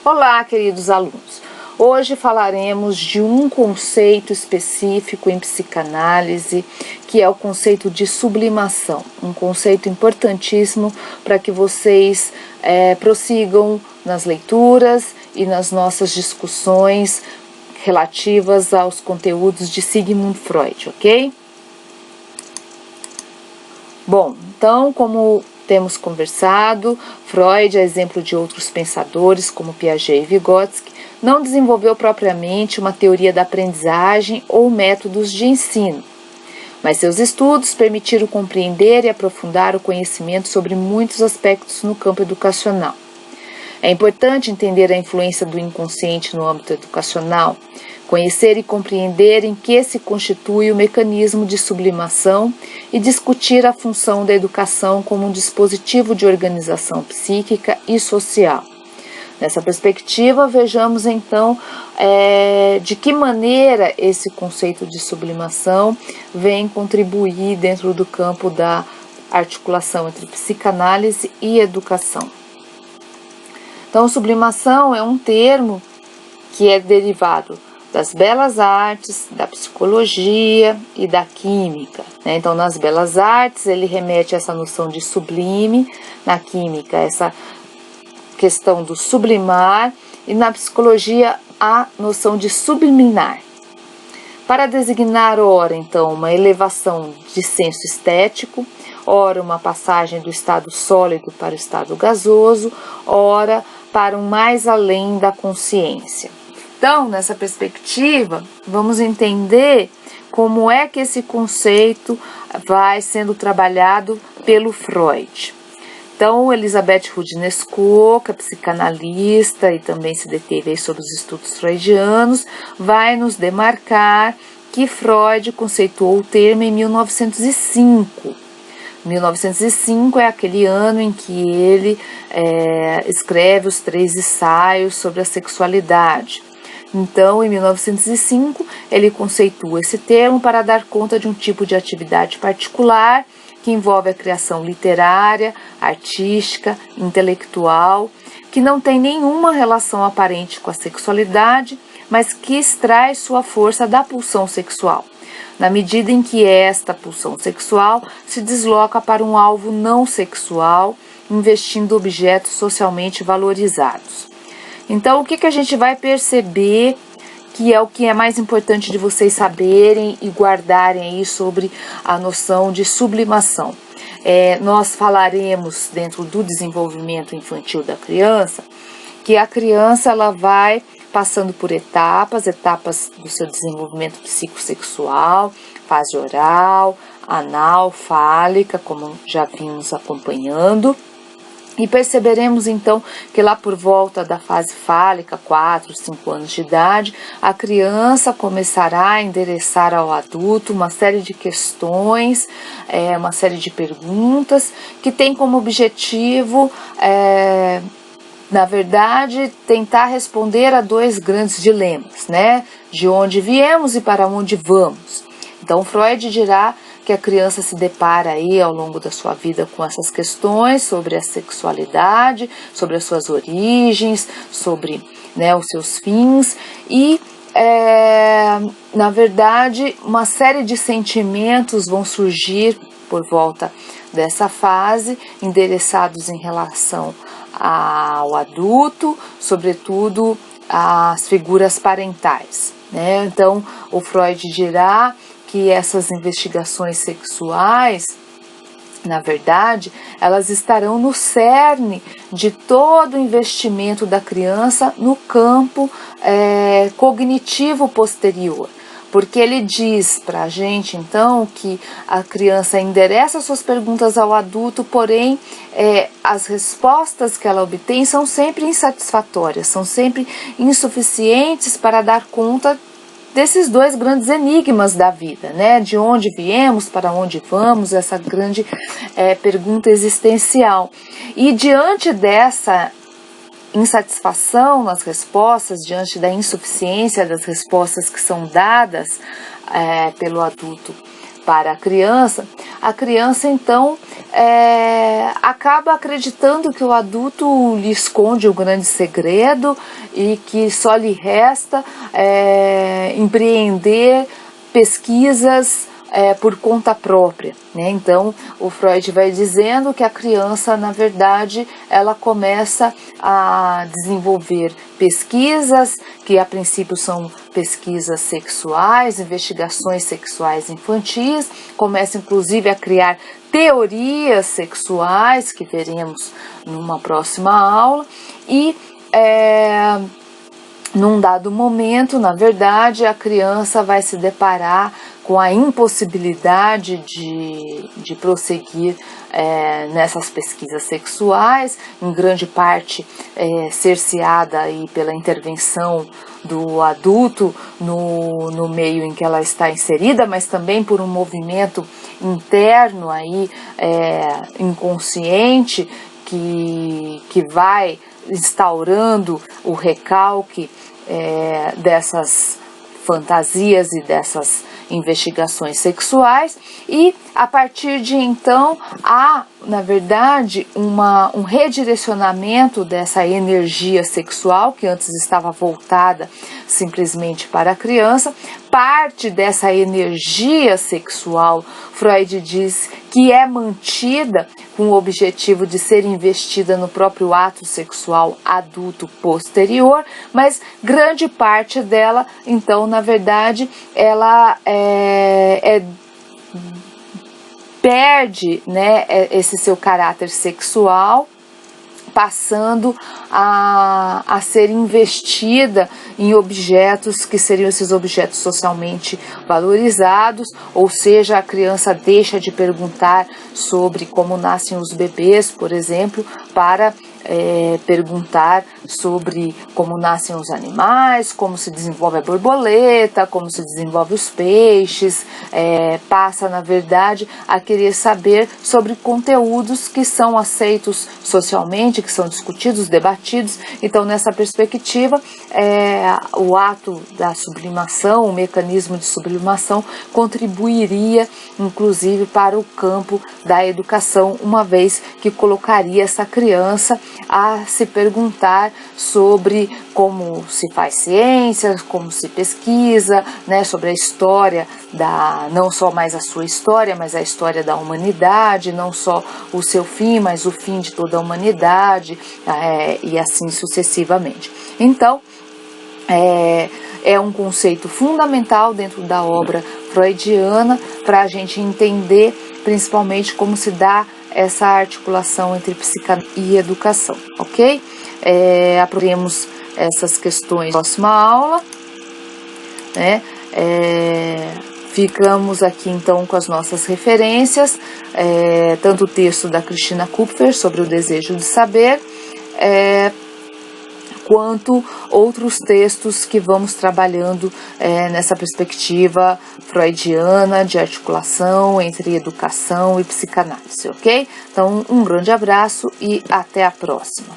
Olá, queridos alunos! Hoje falaremos de um conceito específico em psicanálise, que é o conceito de sublimação, um conceito importantíssimo para que vocês prossigam nas leituras e nas nossas discussões relativas aos conteúdos de Sigmund Freud, ok? Bom, então, como temos conversado, Freud, a exemplo de outros pensadores como Piaget e Vygotsky, não desenvolveu propriamente uma teoria da aprendizagem ou métodos de ensino, mas seus estudos permitiram compreender e aprofundar o conhecimento sobre muitos aspectos no campo educacional. É importante entender a influência do inconsciente no âmbito educacional, conhecer e compreender em que se constitui o mecanismo de sublimação e discutir a função da educação como um dispositivo de organização psíquica e social. Nessa perspectiva, vejamos então de que maneira esse conceito de sublimação vem contribuir dentro do campo da articulação entre psicanálise e educação. Então, sublimação é um termo que é derivado das belas artes, da psicologia e da química. Então, nas belas artes, ele remete a essa noção de sublime, na química, essa questão do sublimar, e na psicologia, a noção de subliminar. Para designar, ora, então, uma elevação de senso estético, ora, uma passagem do estado sólido para o estado gasoso, ora, para um mais além da consciência. Então, nessa perspectiva, vamos entender como é que esse conceito vai sendo trabalhado pelo Freud. Então, Elisabeth Roudinesco, que é psicanalista e também se deteve sobre os estudos freudianos, vai nos demarcar que Freud conceituou o termo em 1905. 1905 é aquele ano em que ele escreve os 3 ensaios sobre a sexualidade. Então, em 1905, ele conceitua esse termo para dar conta de um tipo de atividade particular que envolve a criação literária, artística, intelectual, que não tem nenhuma relação aparente com a sexualidade, mas que extrai sua força da pulsão sexual, na medida em que esta pulsão sexual se desloca para um alvo não sexual, investindo objetos socialmente valorizados. Então, o que a gente vai perceber que é o que é mais importante de vocês saberem e guardarem aí sobre a noção de sublimação? Nós falaremos dentro do desenvolvimento infantil da criança, que a criança ela vai passando por etapas do seu desenvolvimento psicossexual, fase oral, anal, fálica, como já vimos acompanhando. E perceberemos então que lá por volta da fase fálica, 4, 5 anos de idade, a criança começará a endereçar ao adulto uma série de questões, uma série de perguntas que tem como objetivo, na verdade, tentar responder a 2 grandes dilemas, né? De onde viemos e para onde vamos. Então, Freud dirá que a criança se depara aí ao longo da sua vida com essas questões sobre a sexualidade, sobre as suas origens, sobre os seus fins e, na verdade, uma série de sentimentos vão surgir por volta dessa fase, endereçados em relação ao adulto, sobretudo às figuras parentais, né? Então, o Freud dirá que essas investigações sexuais, na verdade, elas estarão no cerne de todo o investimento da criança no campo cognitivo posterior. Porque ele diz para a gente, então, que a criança endereça suas perguntas ao adulto, porém, as respostas que ela obtém são sempre insatisfatórias, são sempre insuficientes para dar conta desses 2 grandes enigmas da vida, né? De onde viemos, para onde vamos, essa grande pergunta existencial. E diante dessa insatisfação nas respostas, diante da insuficiência das respostas que são dadas pelo adulto para a criança então acaba acreditando que o adulto lhe esconde um grande segredo e que só lhe resta empreender pesquisas por conta própria, né? Então, o Freud vai dizendo que a criança, na verdade, ela começa a desenvolver pesquisas, que a princípio são pesquisas sexuais, investigações sexuais infantis, começa inclusive a criar teorias sexuais, que veremos numa próxima aula, e num dado momento, na verdade, a criança vai se deparar com a impossibilidade de prosseguir nessas pesquisas sexuais, em grande parte cerceada aí pela intervenção do adulto no meio em que ela está inserida, mas também por um movimento interno aí, inconsciente, que vai instaurando o recalque dessas fantasias e dessas investigações sexuais, e a partir de então há, na verdade, um redirecionamento dessa energia sexual que antes estava voltada simplesmente para a criança. Parte dessa energia sexual, Freud diz que é mantida com o objetivo de ser investida no próprio ato sexual adulto posterior, mas grande parte dela, então, na verdade, ela perde, né, esse seu caráter sexual, passando a ser investida em objetos que seriam esses objetos socialmente valorizados, ou seja, a criança deixa de perguntar sobre como nascem os bebês, por exemplo, para perguntar sobre como nascem os animais, como se desenvolve a borboleta, como se desenvolve os peixes, passa, na verdade, a querer saber sobre conteúdos que são aceitos socialmente, que são discutidos, debatidos. Então, nessa perspectiva, o ato da sublimação, o mecanismo de sublimação, contribuiria, inclusive, para o campo da educação, uma vez que colocaria essa criança a se perguntar sobre como se faz ciência, como se pesquisa, né, sobre a história, não só mais a sua história, mas a história da humanidade, não só o seu fim, mas o fim de toda a humanidade, e assim sucessivamente. Então, é um conceito fundamental dentro da obra freudiana para a gente entender principalmente como se dá essa articulação entre psicanálise e educação, ok? Aprendemos essas questões na próxima aula, né? Ficamos aqui então com as nossas referências, tanto o texto da Christina Kupfer sobre o desejo de saber, quanto outros textos que vamos trabalhando nessa perspectiva freudiana de articulação entre educação e psicanálise, ok? Então, um grande abraço e até a próxima.